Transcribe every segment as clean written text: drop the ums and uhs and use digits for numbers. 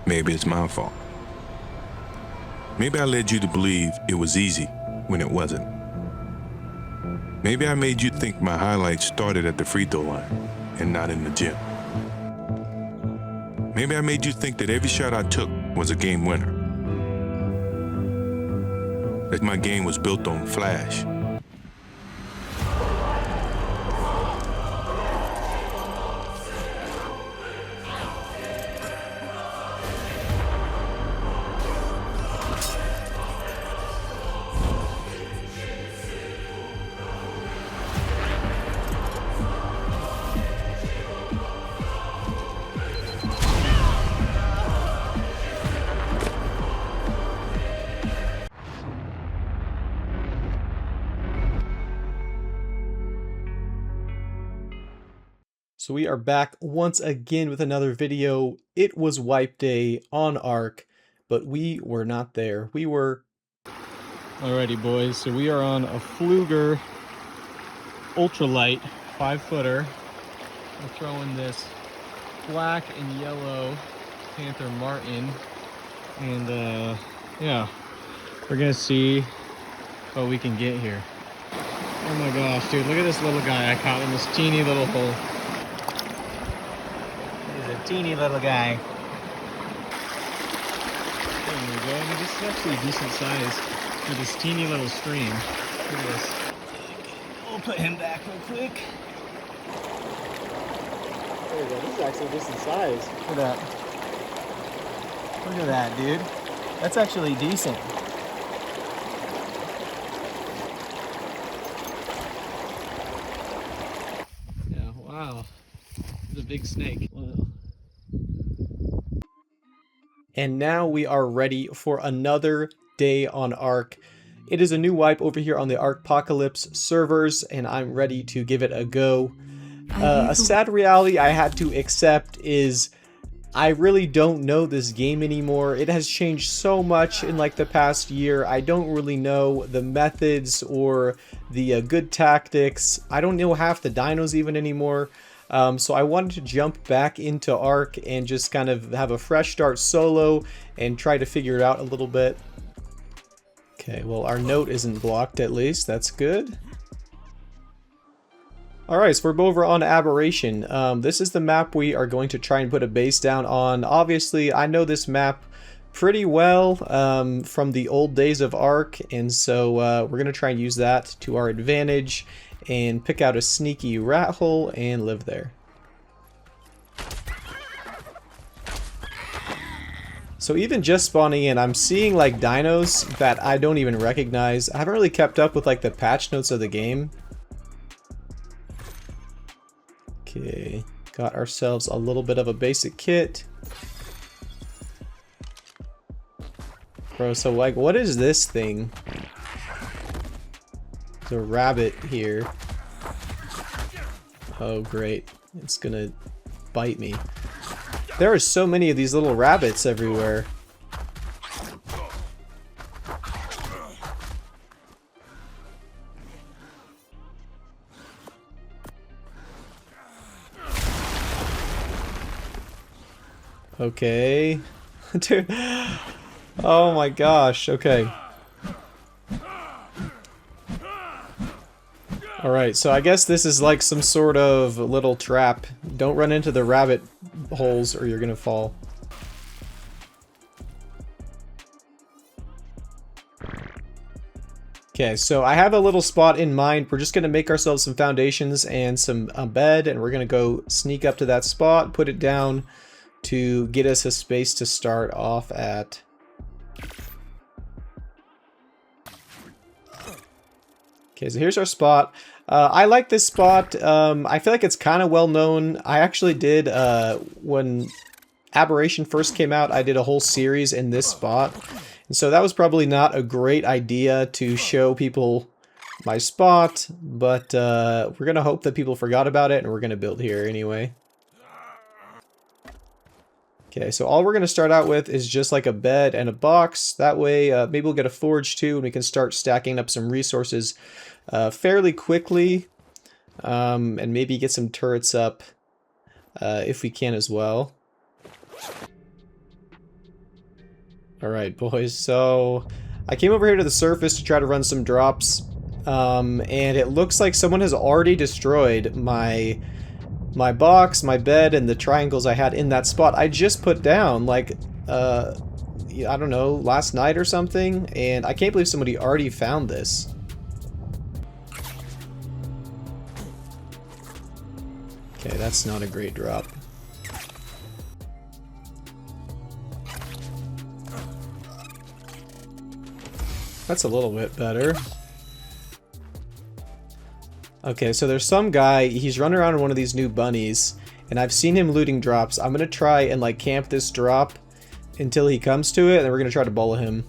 Maybe it's my fault. Maybe I led you to believe it was easy when it wasn't. Maybe I made you think my highlights started at the free throw line and not in the gym. Maybe I made you think that every shot I took was a game winner. That my game was built on flash. So we are back once again with another video. It was wipe day on Ark, but we were not there. We were... Alrighty boys, so we are on a Fluger ultralight 5-footer. We're throwing this black and yellow Panther Martin. And yeah, we're gonna see what we can get here. Oh my gosh, dude, look at this little guy I caught in this teeny little hole. Teeny little guy. There we go. I mean, this is actually a decent size for this teeny little stream. Look at this. We'll put him back real quick. There we go. This is actually a decent size. Look at that. Look at that, dude. That's actually decent. Yeah, wow. It's a big snake. Wow. And now we are ready for another day on Ark. It is a new wipe over here on the arkpocalypse servers, and I'm ready to give it a go. A sad reality I had to accept is I really don't know this game anymore. It has changed so much in like the past year. I don't really know the methods or the good tactics. I don't know half the dinos even anymore. So I wanted to jump back into Ark and just kind of have a fresh start solo and try to figure it out a little bit. Okay, well our note isn't blocked at least, that's good. Alright, so we're over on Aberration. This is the map we are going to try and put a base down on. Obviously, I know this map pretty well from the old days of Ark, and so we're going to try and use that to our advantage and pick out a sneaky rat hole and live there. So even just spawning in, I'm seeing like dinos that I don't even recognize. I haven't really kept up with like the patch notes of the game. Okay, got ourselves a little bit of a basic kit. Bro, so like what is this thing? There's a rabbit here. Oh great, it's gonna bite me. There are so many of these little rabbits everywhere. Okay. Dude. Oh my gosh, okay. Alright, so I guess this is like some sort of little trap. Don't run into the rabbit holes or you're gonna fall. Okay, so I have a little spot in mind. We're just gonna make ourselves some foundations and some bed, and we're gonna go sneak up to that spot, put it down to get us a space to start off at. Okay, so here's our spot. I like this spot. I feel like it's kind of well known. I actually did, when Aberration first came out, I did a whole series in this spot. And so that was probably not a great idea to show people my spot, but we're going to hope that people forgot about it and we're going to build here anyway. Okay, so all we're going to start out with is just like a bed and a box. That way, maybe we'll get a forge too, and we can start stacking up some resources fairly quickly, and maybe get some turrets up if we can as well. Alright, boys, so I came over here to the surface to try to run some drops, and it looks like someone has already destroyed my box, my bed, and the triangles I had in that spot. I just put down, like, I don't know, last night or something, and I can't believe somebody already found this. Okay, that's not a great drop. That's a little bit better. Okay, so there's some guy, he's running around in one of these new bunnies, and I've seen him looting drops. I'm gonna try and like camp this drop until he comes to it, and then we're gonna try to bullet him.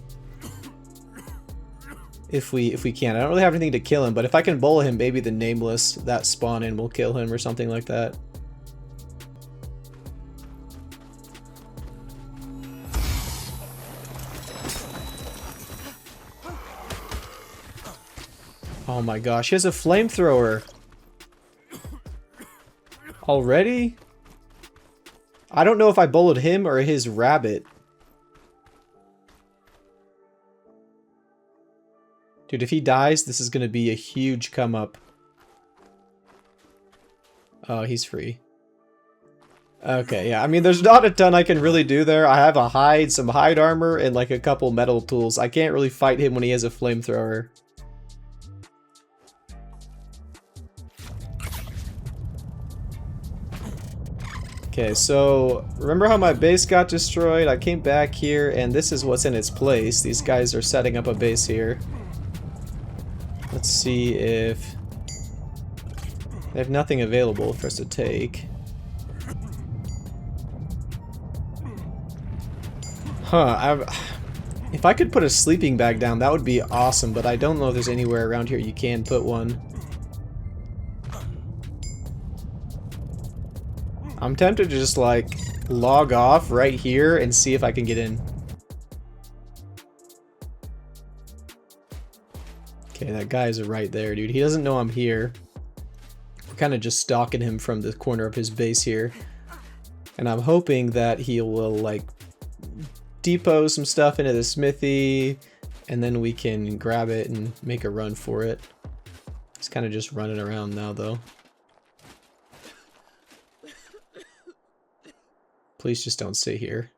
If we can. I don't really have anything to kill him, but if I can bullet him, maybe the nameless that spawn in will kill him or something like that. Oh my gosh, he has a flamethrower. Already? I don't know if I bullied him or his rabbit. Dude, if he dies, this is gonna be a huge come up. Oh, he's free. Okay, yeah, I mean, there's not a ton I can really do there. I have a hide, some hide armor, and like a couple metal tools. I can't really fight him when he has a flamethrower. Okay, so remember how my base got destroyed? I came back here, and this is what's in its place. These guys are setting up a base here. Let's see if they have nothing available for us to take. Huh, if I could put a sleeping bag down, that would be awesome, but I don't know if there's anywhere around here you can put one. I'm tempted to just like log off right here and see if I can get in. Okay, that guy's right there, dude. He doesn't know I'm here. I'm kind of just stalking him from the corner of his base here. And I'm hoping that he will like depot some stuff into the smithy, and then we can grab it and make a run for it. He's kind of just running around now though. Please just don't stay here.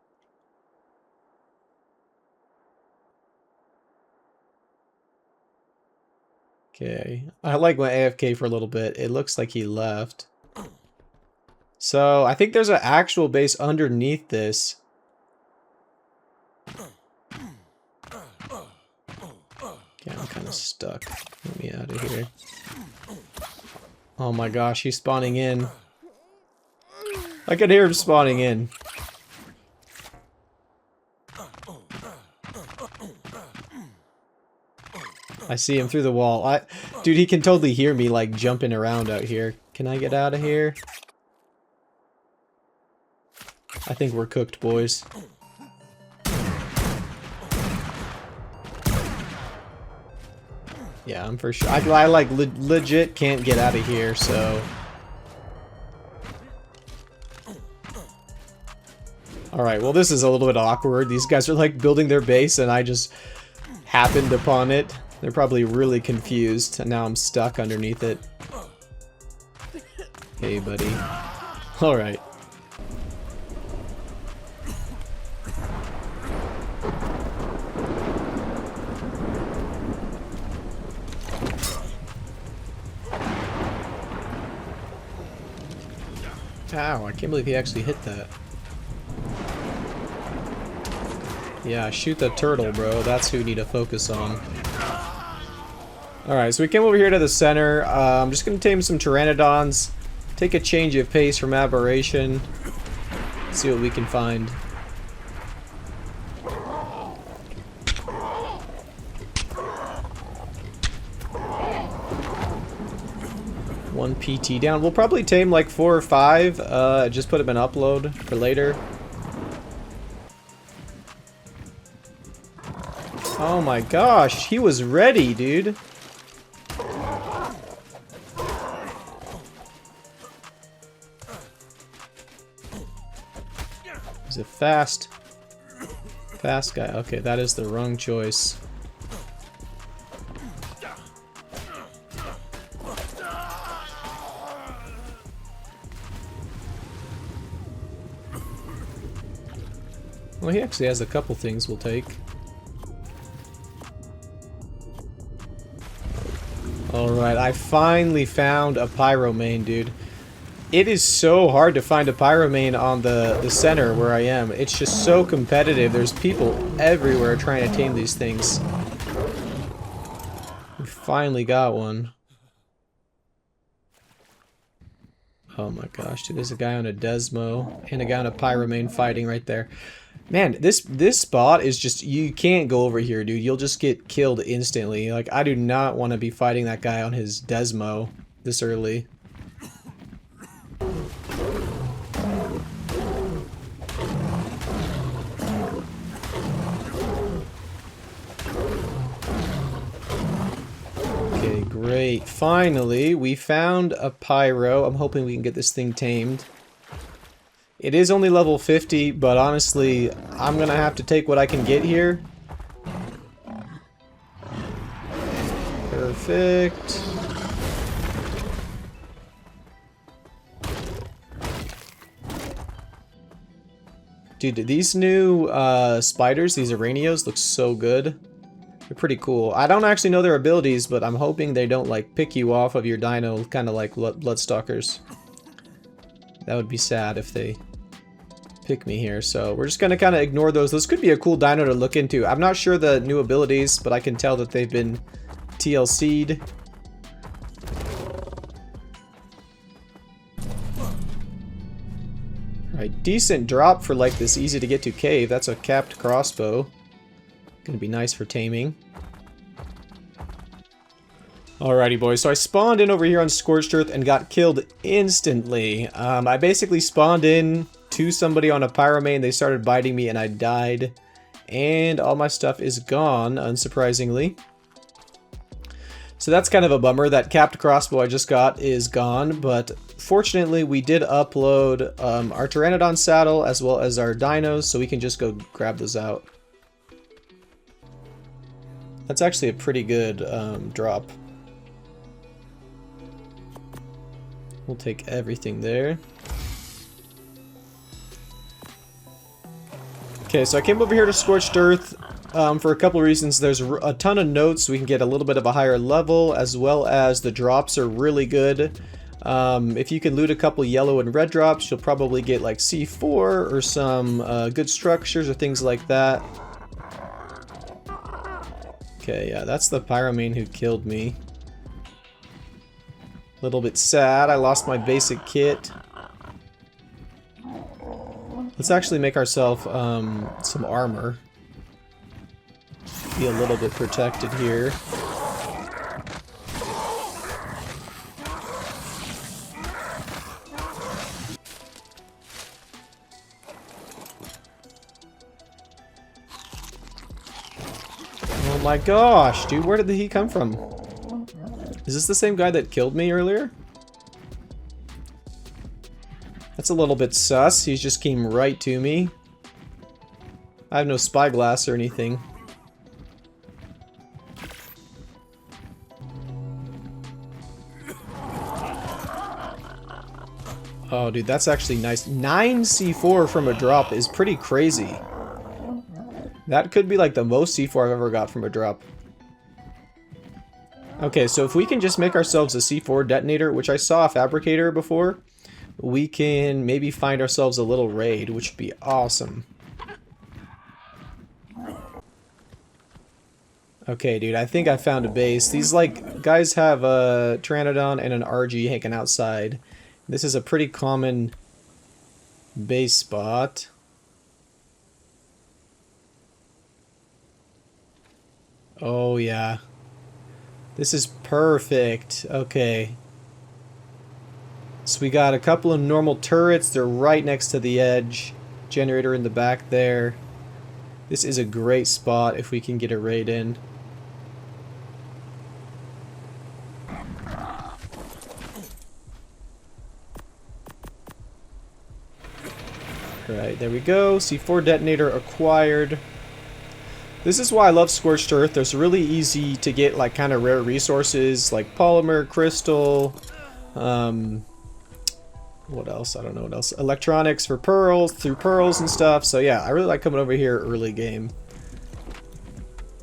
Okay, I like my AFK for a little bit. It looks like he left. So I think there's an actual base underneath this. Yeah, I'm kind of stuck. Let me out of here. Oh my gosh, he's spawning in. I can hear him spawning in. I see him through the wall. Dude, he can totally hear me like jumping around out here. Can I get out of here? I think we're cooked, boys. Yeah, I'm for sure. I like legit can't get out of here, so. Alright, well this is a little bit awkward. These guys are like building their base and I just happened upon it. They're probably really confused and now I'm stuck underneath it. Hey buddy. Alright. Ow, I can't believe he actually hit that. Yeah, shoot the turtle, bro. That's who we need to focus on. Alright, so we came over here to the center. I'm just going to tame some pteranodons. Take a change of pace from aberration. See what we can find. One PT down. We'll probably tame like 4 or 5. Just put them in upload for later. Oh my gosh, he was ready, dude. He's a fast. Fast guy. Okay, that is the wrong choice. Well, he actually has a couple things we'll take. Alright, I finally found a pyromane, dude. It is so hard to find a pyromane on the center where I am. It's just so competitive. There's people everywhere trying to tame these things. We finally got one. Oh my gosh, dude, there's a guy on a Desmo and a guy on a pyromane fighting right there. Man, this spot is just, you can't go over here, dude. You'll just get killed instantly. Like, I do not want to be fighting that guy on his Desmo this early. Okay, great. Finally, we found a pyro. I'm hoping we can get this thing tamed. It is only level 50, but honestly, I'm gonna have to take what I can get here. Perfect. Dude, these new spiders, these Araneos, look so good. They're pretty cool. I don't actually know their abilities, but I'm hoping they don't like pick you off of your dino, kind of like Bloodstalkers. That would be sad if they pick me here, so we're just gonna kind of ignore those. Those could be a cool dino to look into. I'm not sure the new abilities, but I can tell that they've been TLC'd. Alright, decent drop for like this easy to get to cave. That's a capped crossbow. Gonna be nice for taming. Alrighty, boys, so I spawned in over here on Scorched Earth and got killed instantly. I basically spawned in to somebody on a pyromane, they started biting me and I died. And all my stuff is gone, unsurprisingly. So that's kind of a bummer. That capped crossbow I just got is gone, but fortunately we did upload our Pteranodon saddle as well as our dinos, so we can just go grab those out. That's actually a pretty good drop. We'll take everything there. Okay, so I came over here to Scorched Earth for a couple reasons. There's a ton of notes, so we can get a little bit of a higher level, as well as the drops are really good. If you can loot a couple yellow and red drops, you'll probably get like C4 or some good structures or things like that. Okay, yeah, that's the pyromane who killed me. A little bit sad, I lost my basic kit. Let's actually make ourselves some armor. Be a little bit protected here. Oh my gosh, dude, where did he come from? Is this the same guy that killed me earlier? That's a little bit sus. He just came right to me. I have no spyglass or anything. Oh, dude, that's actually nice. 9 C4 from a drop is pretty crazy. That could be like the most C4 I've ever got from a drop. Okay, so if we can just make ourselves a C4 detonator, which I saw a fabricator before, we can maybe find ourselves a little raid, which would be awesome. Okay, dude, I think I found a base. These, like, guys have a Pteranodon and an RG hanging outside. This is a pretty common base spot. Oh, yeah. This is perfect. Okay. So we got a couple of normal turrets. They're right next to the edge. Generator in the back there. This is a great spot if we can get a raid in. Alright, there we go. C4 detonator acquired. This is why I love Scorched Earth. There's really easy to get like kind of rare resources like polymer, crystal, what else? I don't know what else. Electronics for pearls, through pearls and stuff. So yeah, I really like coming over here early game.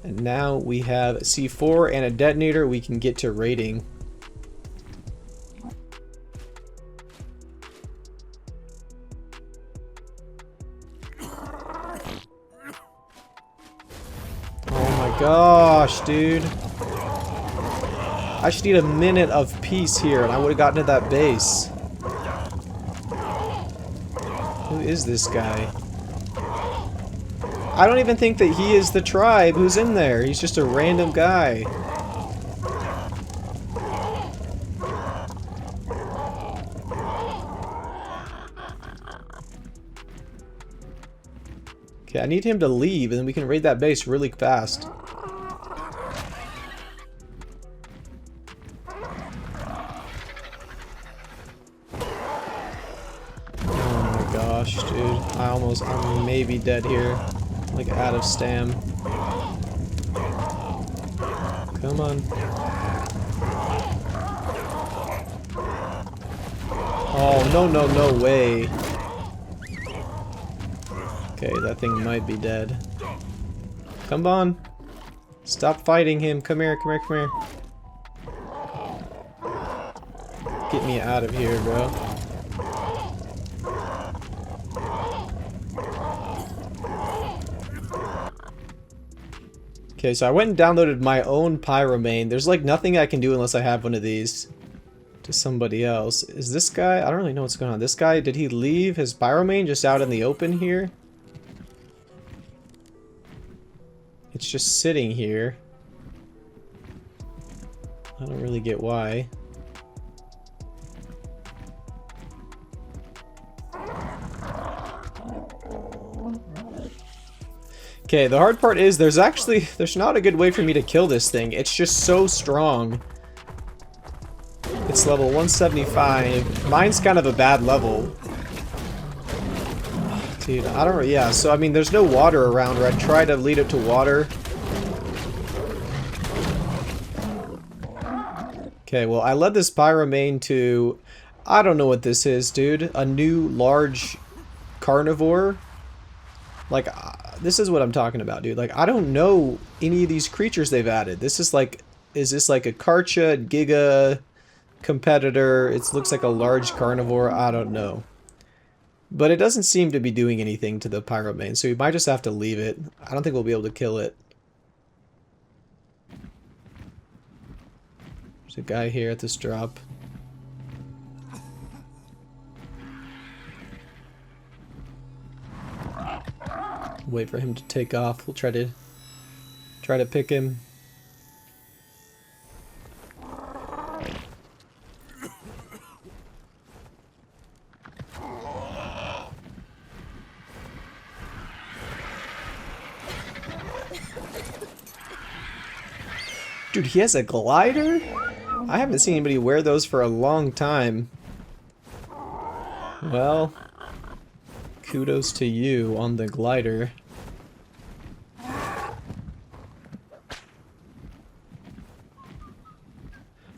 And now we have C4 and a detonator. We can get to raiding. Gosh, dude. I should need a minute of peace here and I would have gotten to that base. Who is this guy? I don't even think that he is the tribe who's in there. He's just a random guy. Okay, I need him to leave and then we can raid that base really fast. Dude, I'm maybe dead here. Like out of stam. Come on. Oh, no way. Okay, that thing might be dead. Come on. Stop fighting him. Come here. Get me out of here, bro. Okay, so I went and downloaded my own pyromane. There's like nothing I can do unless I have one of these to somebody else. Is this guy? I don't really know what's going on. This guy, did he leave his pyromane just out in the open here? It's just sitting here. I don't really get why. Okay, the hard part is there's not a good way for me to kill this thing. It's just so strong. It's level 175. Mine's kind of a bad level. Dude, I don't... Yeah, so I mean, there's no water around, or I'd try to lead it to water. Okay, well, I led this pyromane to... I don't know what this is, dude. A new large carnivore. Like, this is what I'm talking about, dude. Like, I don't know any of these creatures they've added. This is like... Is this like a Karcha, Giga competitor? It looks like a large carnivore. I don't know. But it doesn't seem to be doing anything to the pyromane, so we might just have to leave it. I don't think we'll be able to kill it. There's a guy here at this drop. Wait for him to take off. We'll try to pick him. Dude, he has a glider? I haven't seen anybody wear those for a long time. Well, kudos to you on the glider.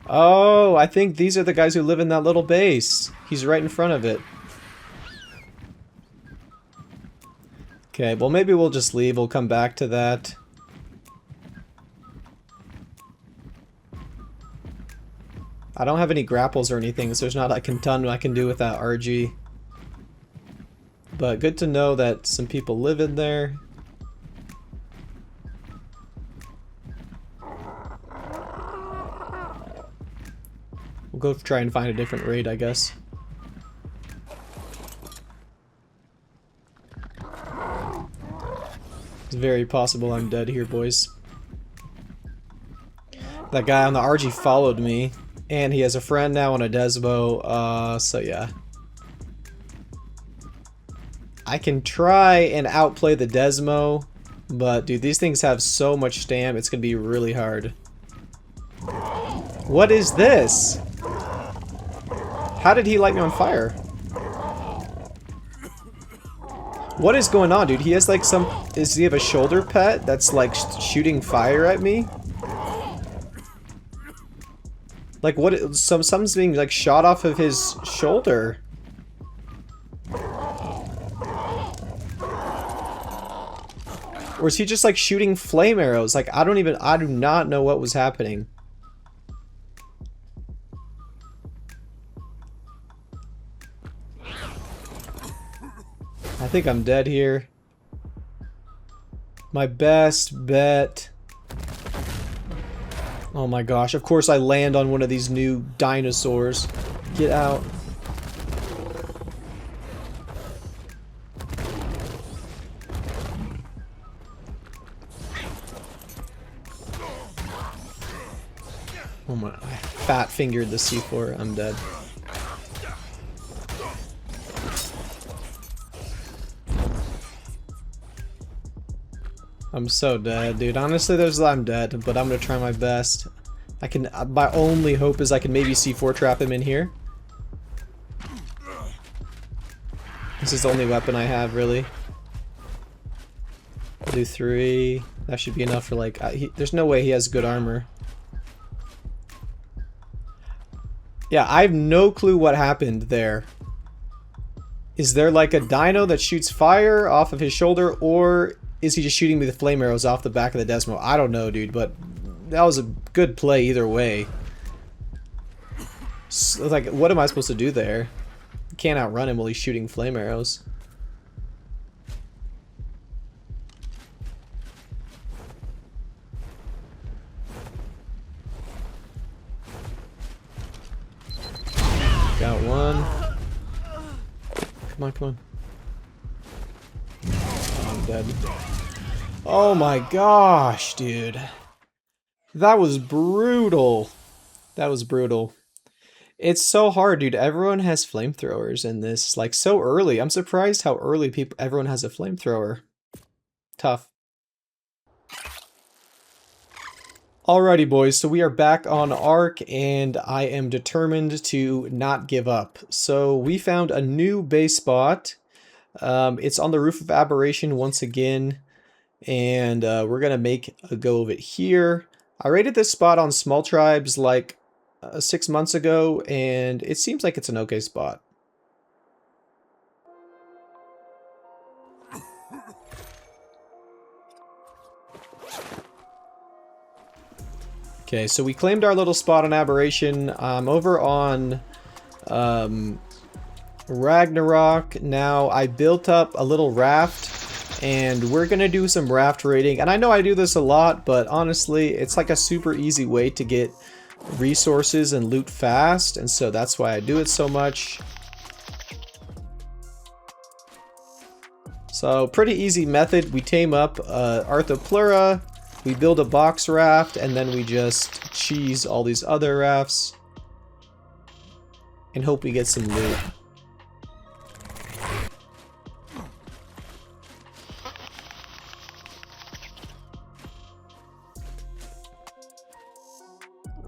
Oh, I think these are the guys who live in that little base. He's right in front of it. Okay, well maybe we'll just leave. We'll come back to that. I don't have any grapples or anything, so there's not a ton I can do with that RG. But good to know that some people live in there. We'll go try and find a different raid, I guess. It's very possible I'm dead here, boys. That guy on the RG followed me. And he has a friend now on a Desmo, so yeah. I can try and outplay the Desmo, but dude, these things have so much stam, it's gonna be really hard. What is this? How did he light me on fire? What is going on, dude? He has like some... Does he have a shoulder pet that's like shooting fire at me? Like what? Something's being like shot off of his shoulder. Or is he just like shooting flame arrows? Like I do not know what was happening. I think I'm dead here. My best bet. Oh my gosh, of course I land on one of these new dinosaurs. Get out. Oh my, I fat fingered the C4, I'm dead. I'm so dead, dude. Honestly, I'm dead, but I'm gonna try my best. I can. My only hope is I can maybe C4 trap him in here. This is the only weapon I have, really. I'll do 3. That should be enough for like. There's no way he has good armor. Yeah, I have no clue what happened there. Is there like a dino that shoots fire off of his shoulder, or is he just shooting me the flame arrows off the back of the Desmo? I don't know, dude, but that was a good play either way. So, like, what am I supposed to do there? Can't outrun him while he's shooting flame arrows. Got one. Come on, come on. I'm dead. Oh my gosh, dude. That was brutal. That was brutal. It's so hard, dude. Everyone has flamethrowers in this, like, so early. I'm surprised how early everyone has a flamethrower. Tough. Alrighty, boys, so we are back on Ark, and I am determined to not give up. So we found a new base spot. It's on the roof of Aberration once again, and we're gonna make a go of it here. I rated this spot on Small Tribes like 6 months ago, and it seems like it's an okay spot. Okay, so we claimed our little spot on Aberration. Over on Ragnarok now. I built up a little raft, and we're gonna do some raft raiding. And I know I do this a lot, but honestly, it's like a super easy way to get resources and loot fast, and so that's why I do it so much. So pretty easy method. We tame up Arthropleura, we build a box raft, and then we just cheese all these other rafts and hope we get some loot.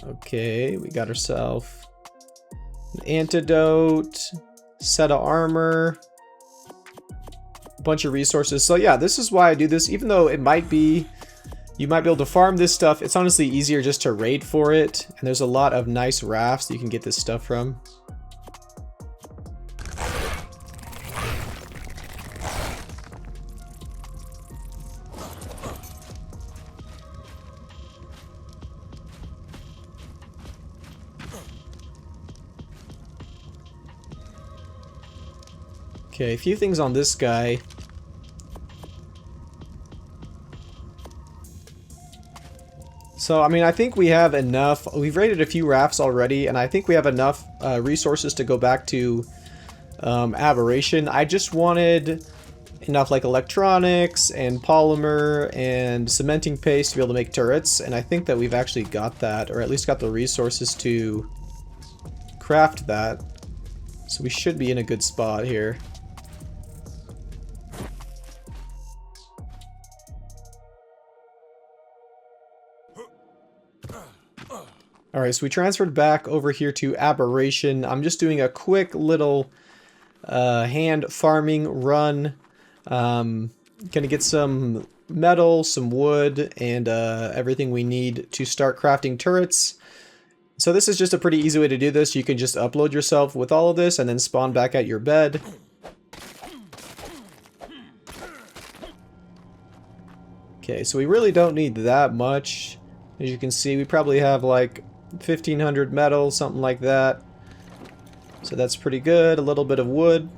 Okay, we got ourselves an antidote, set of armor, a bunch of resources. So yeah, this is why I do this. Even though it might be, you might be able to farm this stuff, it's honestly easier just to raid for it. And there's a lot of nice rafts you can get this stuff from. Okay, a few things on this guy. So, I mean, I think we have enough. We've raided a few rafts already, and I think we have enough resources to go back to Aberration. I just wanted enough, like, electronics and polymer and cementing paste to be able to make turrets, and I think that we've actually got that, or at least got the resources to craft that. So we should be in a good spot here. Alright, so we transferred back over here to Aberration. I'm just doing a quick little hand farming run. Gonna get some metal, some wood, and everything we need to start crafting turrets. So this is just a pretty easy way to do this. You can just upload yourself with all of this and then spawn back at your bed. Okay, so we really don't need that much. As you can see, we probably have like 1,500 metal, something like that. So that's pretty good. A little bit of wood.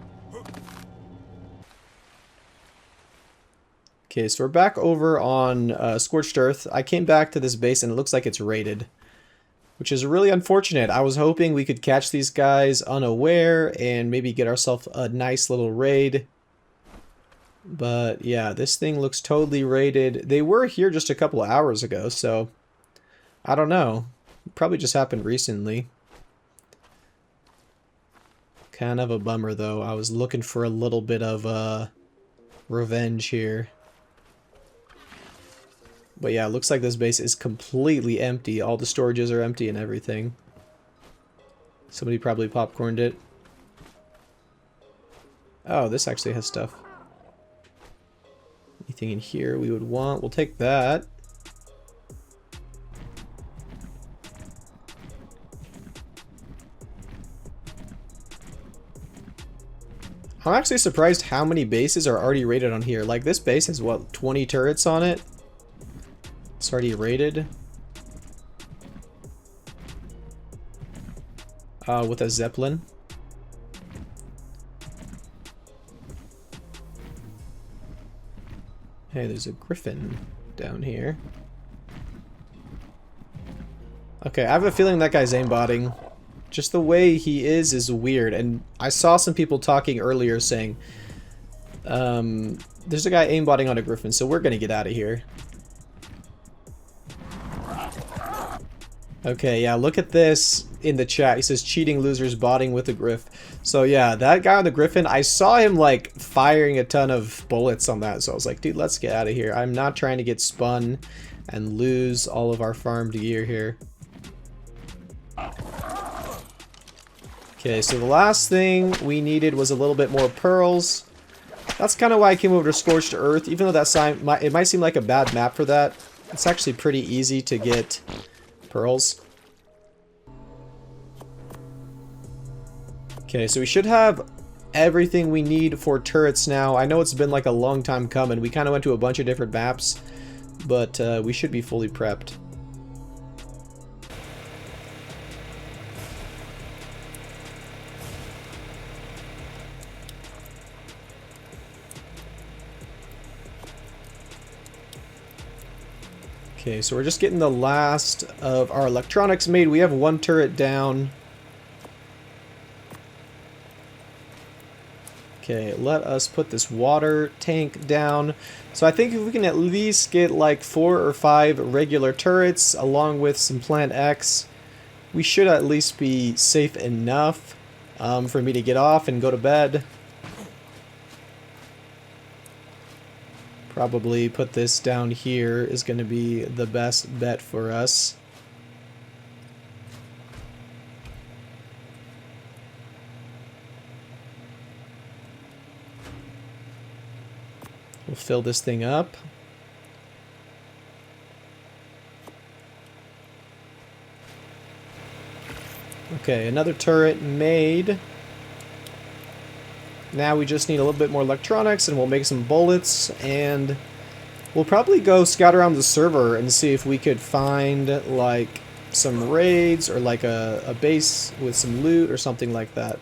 Okay, so we're back over on Scorched Earth. I came back to this base and it looks like it's raided, which is really unfortunate. I was hoping we could catch these guys unaware and maybe get ourselves a nice little raid. But yeah, this thing looks totally raided. They were here just a couple of hours ago, so I don't know. It probably just happened recently. Kind of a bummer though. I was looking for a little bit of revenge here. But yeah, it looks like this base is completely empty. All the storages are empty and everything. Somebody probably popcorned it. Oh, this actually has stuff. Anything in here we would want? We'll take that. I'm actually surprised how many bases are already rated on here. Like, this base has, what, 20 turrets on it? It's already rated. With a Zeppelin. Hey, there's a griffin down here. Okay, I have a feeling that guy's aimbotting. Just the way he is weird. And I saw some people talking earlier saying, there's a guy aimbotting on a griffin, so we're gonna get out of here. Okay, yeah, look at this in the chat. He says, cheating losers botting with a griff. So yeah, that guy on the griffin, I saw him like firing a ton of bullets on that. So I was like, dude, let's get out of here. I'm not trying to get spun and lose all of our farmed gear here. Okay, so the last thing we needed was a little bit more pearls. That's kind of why I came over to Scorched Earth, even though it might seem like a bad map for that. It's actually pretty easy to get pearls. Okay, so we should have everything we need for turrets now. I know it's been like a long time coming. We kind of went to a bunch of different maps, but we should be fully prepped. Okay, so we're just getting the last of our electronics made. We have one turret down. Okay, let us put this water tank down. So I think if we can at least get like 4 or 5 regular turrets along with some Plant X, we should at least be safe enough for me to get off and go to bed. Probably put this down here is going to be the best bet for us. We'll fill this thing up. Okay, another turret made. Now we just need a little bit more electronics and we'll make some bullets, and we'll probably go scout around the server and see if we could find like some raids or like a base with some loot or something like that.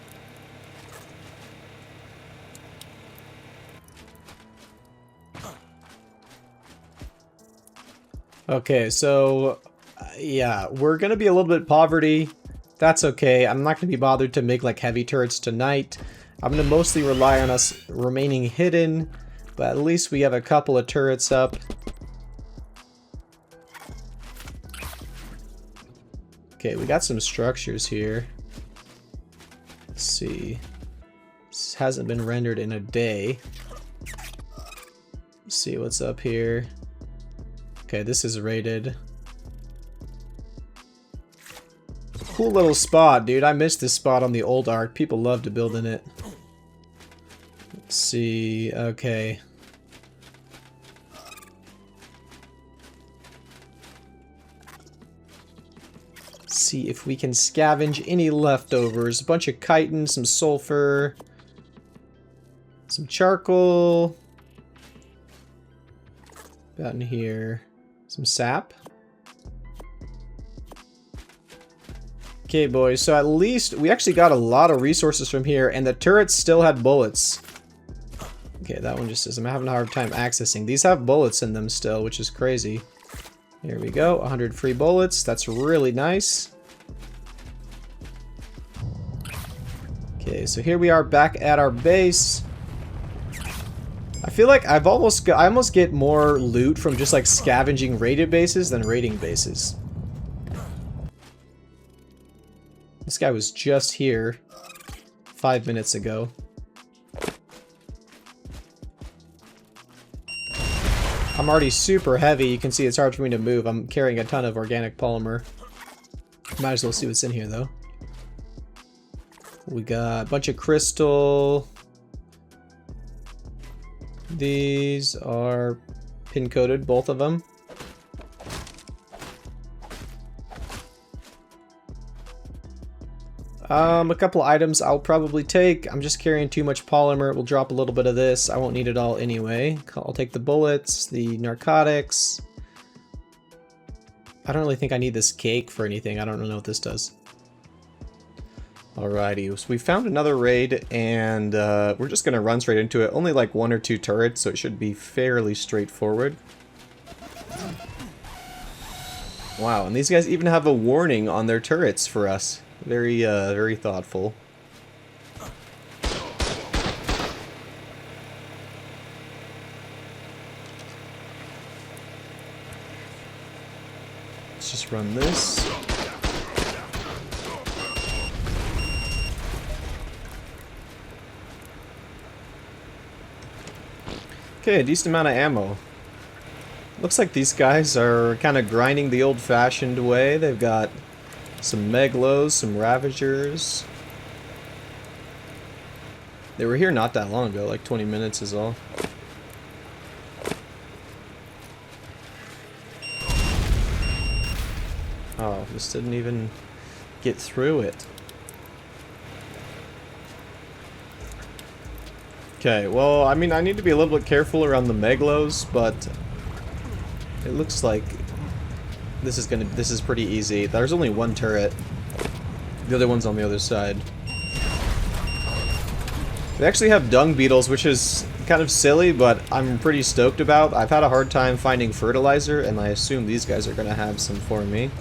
Okay, so yeah, we're gonna be a little bit poverty. That's okay. I'm not gonna be bothered to make like heavy turrets tonight. I'm going to mostly rely on us remaining hidden, but at least we have a couple of turrets up. Okay, we got some structures here. Let's see. This hasn't been rendered in a day. Let's see what's up here. Okay, this is rated. Cool little spot, dude. I missed this spot on the old Ark. People love to build in it. Let's see. Okay. See if we can scavenge any leftovers. A bunch of chitin, some sulfur, some charcoal. About in here. Some sap. Okay, boys, so at least we actually got a lot of resources from here, and the turrets still had bullets. Okay, that one just says I'm having a hard time accessing. These have bullets in them still, which is crazy. Here we go, 100 free bullets. That's really nice. Okay, so here we are back at our base. I feel like I almost get more loot from just like scavenging raided bases than raiding bases. This guy was just here 5 minutes ago. I'm already super heavy. You can see it's hard for me to move. I'm carrying a ton of organic polymer. Might as well see what's in here though. We got a bunch of crystal. These are pin coated, both of them. A couple items I'll probably take. I'm just carrying too much polymer. We'll drop a little bit of this. I won't need it all anyway. I'll take the bullets, the narcotics. I don't really think I need this cake for anything. I don't know what this does. Alrighty, so we found another raid, and we're just going to run straight into it. Only like 1 or 2 turrets, so it should be fairly straightforward. Wow, and these guys even have a warning on their turrets for us. Very, very thoughtful. Let's just run this. Okay, a decent amount of ammo. Looks like these guys are kind of grinding the old-fashioned way. They've got some Meglos, some Ravagers. They were here not that long ago, like 20 minutes is all. Oh, this didn't even get through it. Okay, well, I mean, I need to be a little bit careful around the Meglos, but it looks like this is pretty easy. There's only one turret. The other one's on the other side. They actually have dung beetles, which is kind of silly, but I'm pretty stoked about. I've had a hard time finding fertilizer, and I assume these guys are going to have some for me.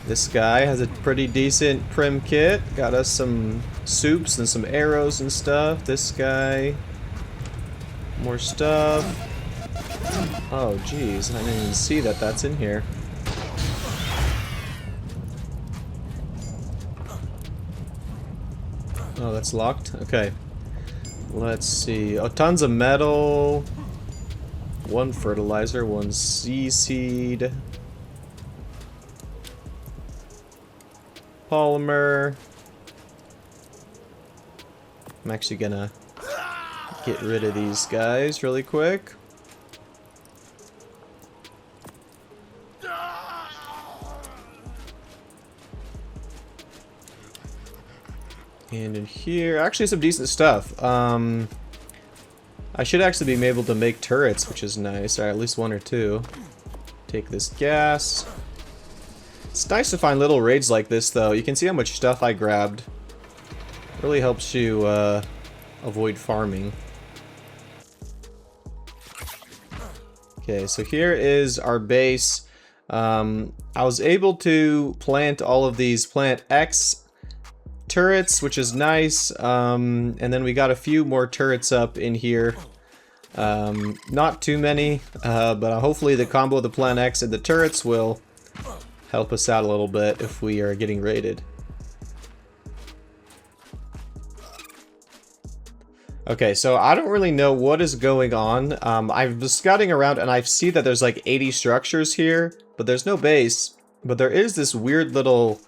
This guy has a pretty decent prim kit. Got us some soups and some arrows and stuff. This guy, more stuff. Oh, geez, I didn't even see that that's in here. Oh, that's locked? Okay. Let's see. Oh, tons of metal. 1 fertilizer, 1 sea seed. Polymer. I'm actually gonna get rid of these guys really quick. And in here, actually some decent stuff. I should actually be able to make turrets, which is nice, or at least 1 or 2. Take this gas. It's nice to find little raids like this, though. You can see how much stuff I grabbed. Really helps you avoid farming. Okay, so here is our base. I was able to plant all of these Plant X turrets, which is nice, and then we got a few more turrets up in here. Not too many, but hopefully the combo of the Plant X and the turrets will help us out a little bit if we are getting raided. Okay, so I don't really know what is going on. I've been scouting around and I see that there's like 80 structures here, but there's no base. But there is this weird little,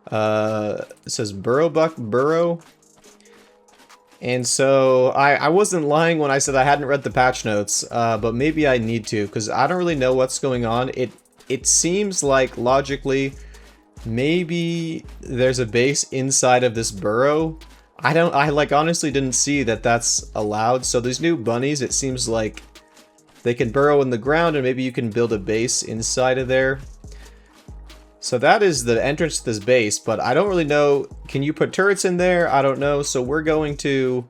it says burrow. And so I wasn't lying when I said I hadn't read the patch notes, but maybe I need to, because I don't really know what's going on. It seems like logically maybe there's a base inside of this burrow. I like honestly didn't see that that's allowed. So these new bunnies, it seems like they can burrow in the ground and maybe you can build a base inside of there. So that is the entrance to this base, but I don't really know. Can you put turrets in there? I don't know. So we're going to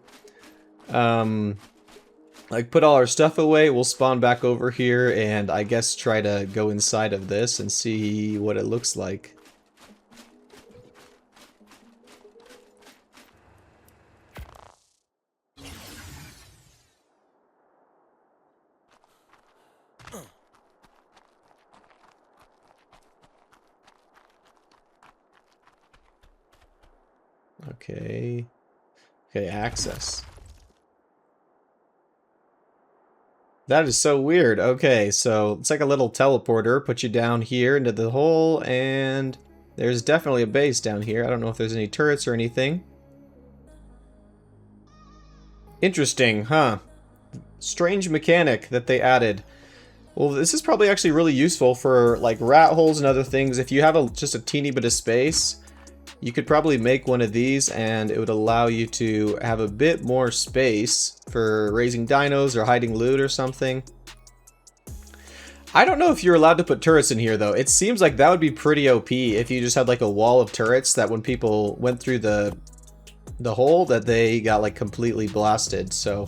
like put all our stuff away. We'll spawn back over here and I guess try to go inside of this and see what it looks like. Okay. Okay, access. That is so weird. Okay, so it's like a little teleporter. Put you down here into the hole, and there's definitely a base down here. I don't know if there's any turrets or anything. Interesting, huh? Strange mechanic that they added. Well, this is probably actually really useful for like rat holes and other things. If you have just a teeny bit of space, you could probably make one of these and it would allow you to have a bit more space for raising dinos or hiding loot or something. I don't know if you're allowed to put turrets in here though. It seems like that would be pretty OP if you just had like a wall of turrets that when people went through the hole that they got like completely blasted. So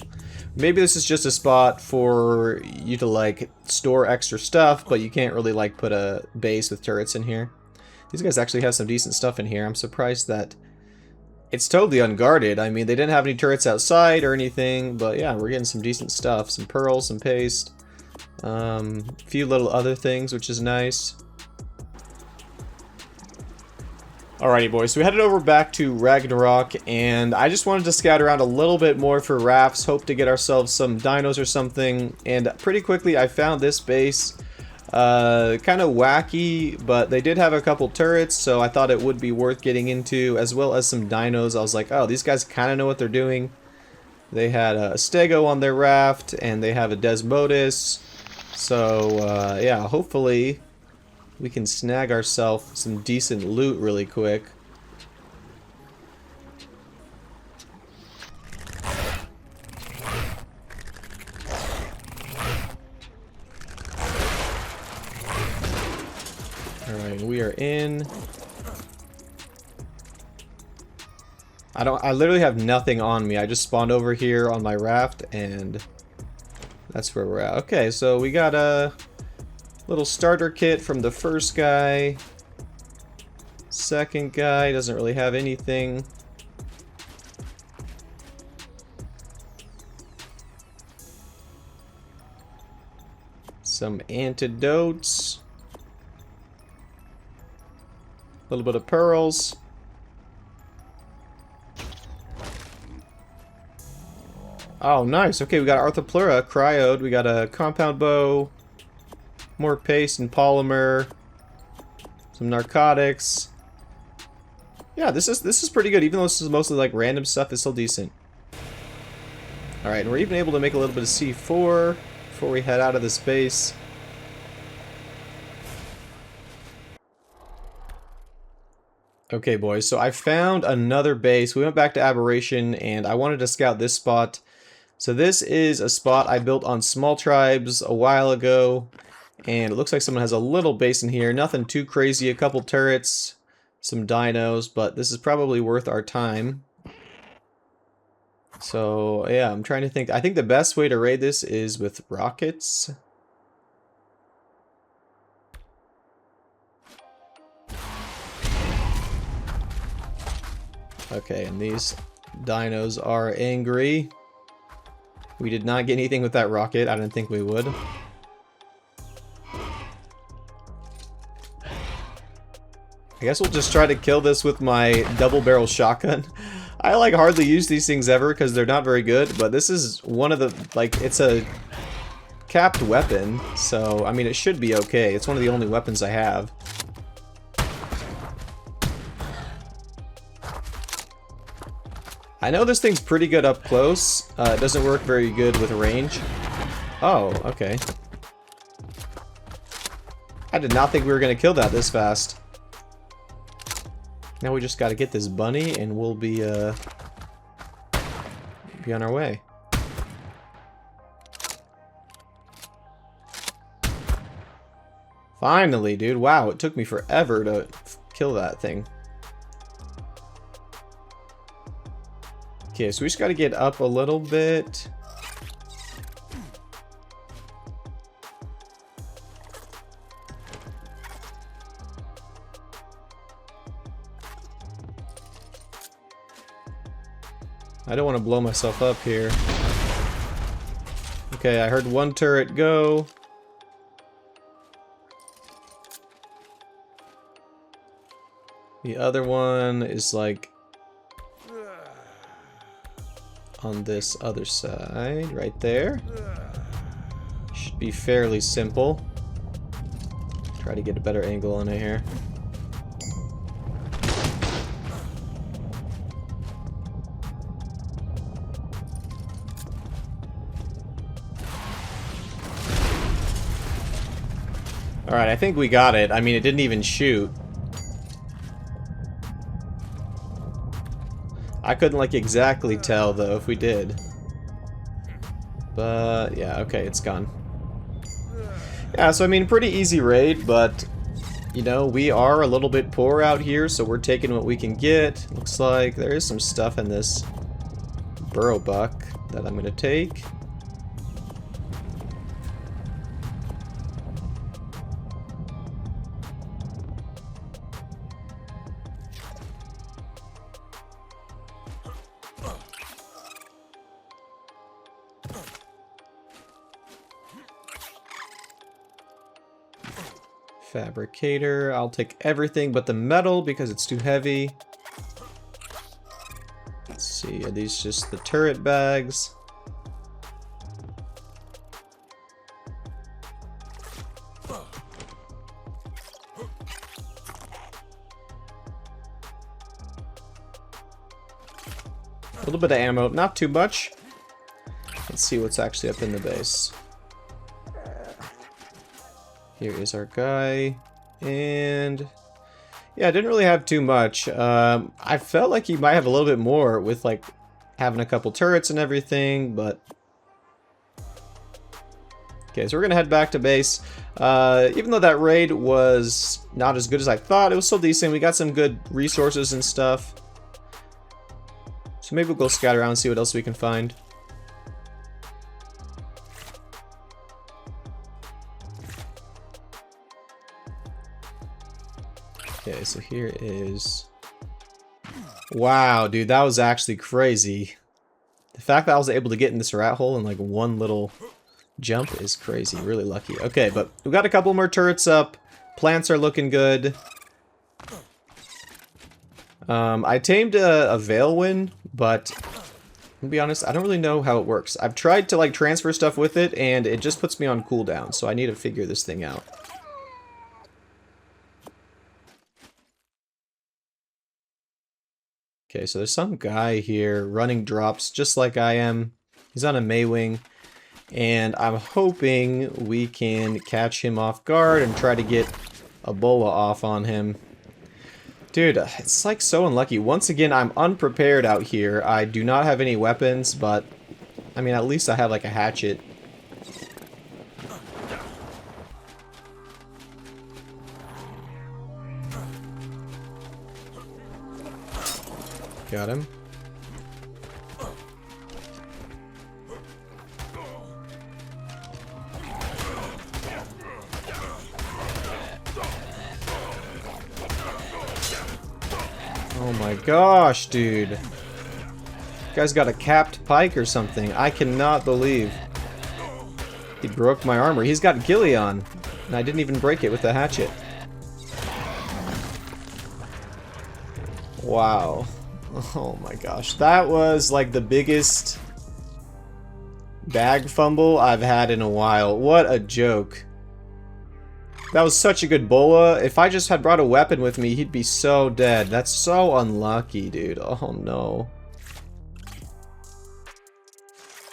maybe this is just a spot for you to like store extra stuff, but you can't really like put a base with turrets in here. These guys actually have some decent stuff in here. I'm surprised that it's totally unguarded. I mean, they didn't have any turrets outside or anything, but yeah, we're getting some decent stuff. Some pearls, some paste, a few little other things, which is nice. Alrighty, boys, so we headed over back to Ragnarok, and I just wanted to scout around a little bit more for rafts, hope to get ourselves some dinos or something, and pretty quickly I found this base. Kind of wacky, but they did have a couple turrets, so I thought it would be worth getting into, as well as some dinos. I was like, oh, these guys kind of know what they're doing. They had a Stego on their raft, and they have a Desmodus. So, yeah, hopefully we can snag ourselves some decent loot really quick. Alright, we are in. I literally have nothing on me. I just spawned over here on my raft and that's where we're at. Okay, so we got a little starter kit from the first guy. Second guy doesn't really have anything. Some antidotes. A little bit of pearls. Oh, nice. Okay, we got Arthropleura cryoed. We got a compound bow. More paste and polymer. Some narcotics. Yeah, this is pretty good. Even though this is mostly like random stuff, it's still decent. Alright, and we're even able to make a little bit of C4 before we head out of this base. Okay, boys, so I found another base. We went back to Aberration, and I wanted to scout this spot. So this is a spot I built on Small Tribes a while ago, and it looks like someone has a little base in here. Nothing too crazy, a couple turrets, some dinos, but this is probably worth our time. So, yeah, I'm trying to think. I think the best way to raid this is with rockets. Okay, and these dinos are angry. We did not get anything with that rocket. I didn't think we would. I guess we'll just try to kill this with my double barrel shotgun. I like hardly use these things ever because they're not very good, but this is one of the, like, it's a capped weapon, so I mean it should be okay. It's one of the only weapons I have. I know this thing's pretty good up close. It doesn't work very good with range. Oh, okay. I did not think we were going to kill that this fast. Now we just got to get this bunny and we'll be on our way. Finally, dude. Wow, it took me forever to kill that thing. Okay, so we just got to get up a little bit. I don't want to blow myself up here. Okay, I heard one turret go. The other one is like on this other side, right there. Should be fairly simple. Try to get a better angle on it here. Alright, I think we got it. I mean, it didn't even shoot. I couldn't, like, exactly tell, though, if we did. But, yeah, okay, it's gone. Yeah, so, I mean, pretty easy raid, but, you know, we are a little bit poor out here, so we're taking what we can get. Looks like there is some stuff in this burrow buck that I'm gonna take. Fabricator. I'll take everything but the metal because it's too heavy. Let's see, are these just the turret bags? A little bit of ammo, not too much. Let's see what's actually up in the base. Here is our guy, and yeah, I didn't really have too much. I felt like he might have a little bit more with like having a couple turrets and everything, but okay, so we're gonna head back to base. Even though that raid was not as good as I thought, it was still decent. We got some good resources and stuff, so maybe we'll go scout around and see what else we can find. Okay, so here is... Wow, dude, that was actually crazy. The fact that I was able to get in this rat hole in like one little jump is crazy. Really lucky. Okay, but we got a couple more turrets up. Plants are looking good. I tamed a Veilwind, but to be honest, I don't really know how it works. I've tried to like transfer stuff with it, and it just puts me on cooldown, so I need to figure this thing out. Okay, so there's some guy here running drops just like I am. He's on a Maywing, and I'm hoping we can catch him off guard and try to get a boa off on him. Dude, it's like so unlucky. Once again, I'm unprepared out here. I do not have any weapons, but I mean, at least I have like a hatchet. Got him. Oh my gosh, dude. You guys got a capped pike or something. I cannot believe he broke my armor. He's got ghillie on, and I didn't even break it with the hatchet. Wow. Oh my gosh, that was like the biggest bag fumble I've had in a while. What a joke. That was such a good boa. If I just had brought a weapon with me, he'd be so dead. That's so unlucky, dude. Oh no.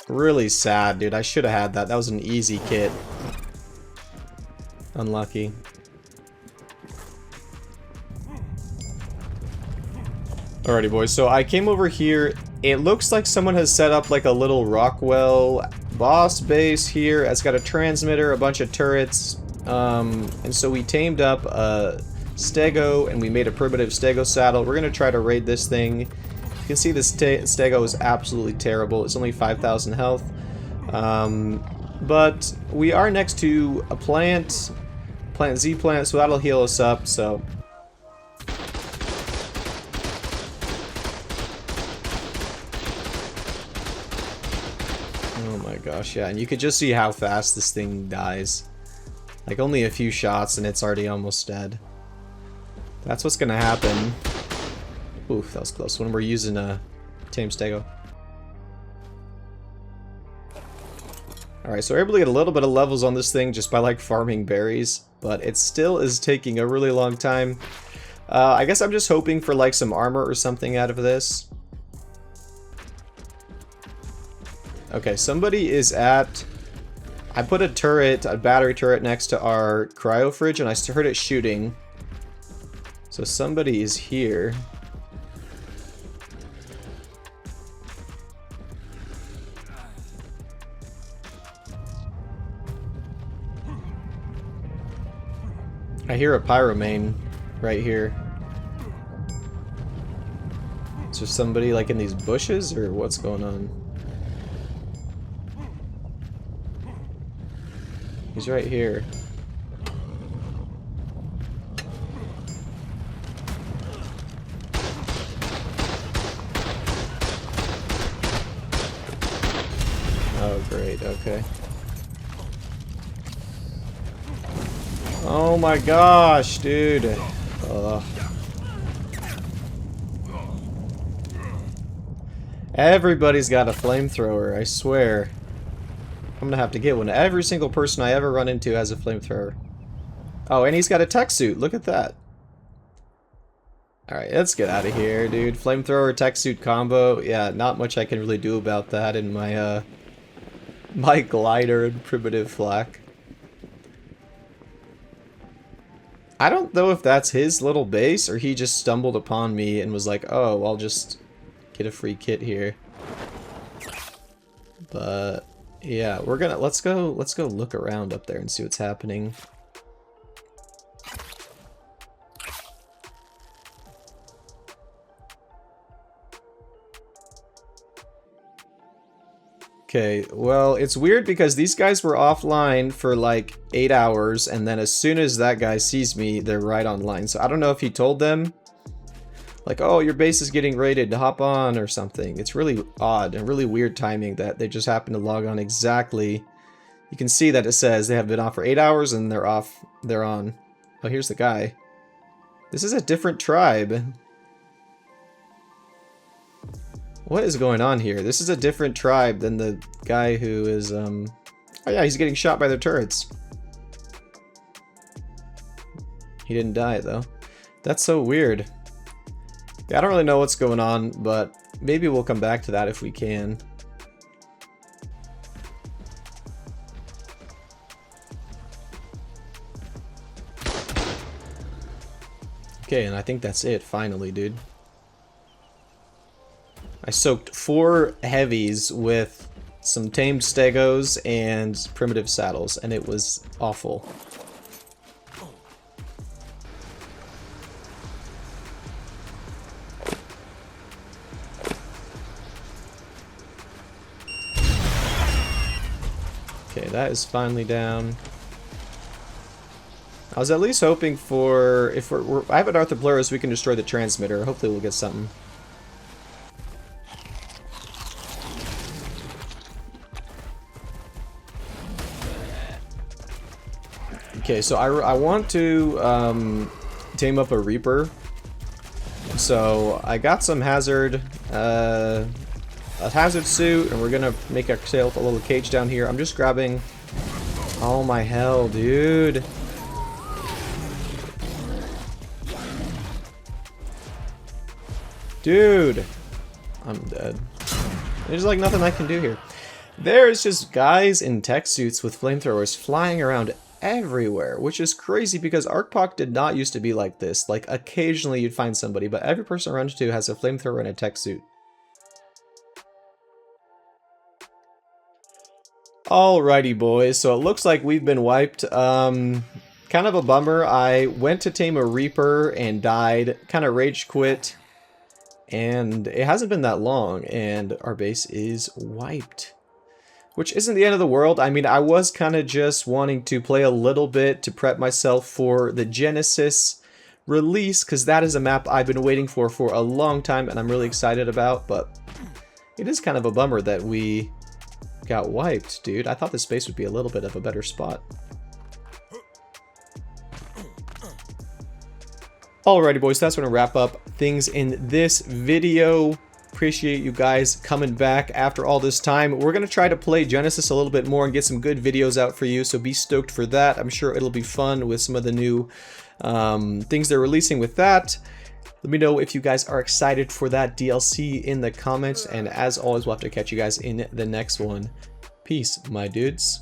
Really sad, dude. I should have had that. That was an easy kit. Unlucky. Alrighty, boys. So I came over here. It looks like someone has set up like a little Rockwell boss base here. It's got a transmitter, a bunch of turrets. And so we tamed up a stego and we made a primitive stego saddle. We're going to try to raid this thing. You can see this stego is absolutely terrible. It's only 5,000 health. But we are next to a plant Z plant, so that'll heal us up, so. Oh my gosh, yeah, and you could just see how fast this thing dies. Like only a few shots and it's already almost dead. That's what's gonna happen. Oof, that was close. When we're using a tame stego. Alright, so we're able to get a little bit of levels on this thing just by like farming berries, but it still is taking a really long time. I guess I'm just hoping for like some armor or something out of this. Okay, somebody is at... I put a turret, a battery turret next to our cryo fridge and I heard it shooting. So somebody is here. I hear a pyromane right here. Is there somebody like in these bushes or what's going on? He's right here. Oh great, okay. Oh my gosh, dude. Ugh. Everybody's got a flamethrower, I swear. I'm gonna have to get one. Every single person I ever run into has a flamethrower. Oh, and he's got a tech suit. Look at that. Alright, let's get out of here, dude. Flamethrower, tech suit combo. Yeah, not much I can really do about that in my, my glider and primitive flak. I don't know if that's his little base or he just stumbled upon me and was like, oh, I'll just get a free kit here. But yeah, we're gonna let's go look around up there and see what's happening. Okay, well, it's weird because these guys were offline for like 8 hours, and then as soon as that guy sees me, they're right online. So I don't know if he told them, like, oh, your base is getting raided, hop on, or something. It's really odd and really weird timing that they just happen to log on exactly. You can see that it says they have been off for 8 hours, and they're off, they're on. Oh, here's the guy. This is a different tribe. What is going on here? This is a different tribe than the guy who is, oh yeah, he's getting shot by their turrets. He didn't die, though. That's so weird. Yeah, I don't really know what's going on, but maybe we'll come back to that if we can. Okay, and I think that's it, finally, dude. I soaked 4 heavies with some tamed stegos and primitive saddles, and it was awful. Okay, that is finally down. I was at least hoping for, if I have an Arthropleurus, we can destroy the transmitter. Hopefully we'll get something. Okay, so I want to tame up a Reaper. So I got some hazard, a hazard suit, and we're gonna make ourselves a little cage down here. I'm just grabbing. Oh my hell, dude! Dude, I'm dead. There's like nothing I can do here. There's just guys in tech suits with flamethrowers flying around everywhere, which is crazy because Arkpoc did not used to be like this. Like, occasionally you'd find somebody, but every person around you has a flamethrower and a tech suit. Alrighty, boys, so it looks like we've been wiped. Kind of a bummer. I went to tame a Reaper and died, kind of rage quit, and it hasn't been that long, and our base is wiped. Which isn't the end of the world. I mean, I was kind of just wanting to play a little bit to prep myself for the Genesis release, because that is a map I've been waiting for a long time, and I'm really excited about, but it is kind of a bummer that we got wiped, dude. I thought this space would be a little bit of a better spot. Alrighty, boys, that's going to wrap up things in this video. Appreciate you guys coming back after all this time. We're going to try to play Genesis a little bit more and get some good videos out for you, so be stoked for that. I'm sure it'll be fun with some of the new things they're releasing with that. Let me know if you guys are excited for that DLC in the comments, and as always, we'll have to catch you guys in the next one. Peace, my dudes.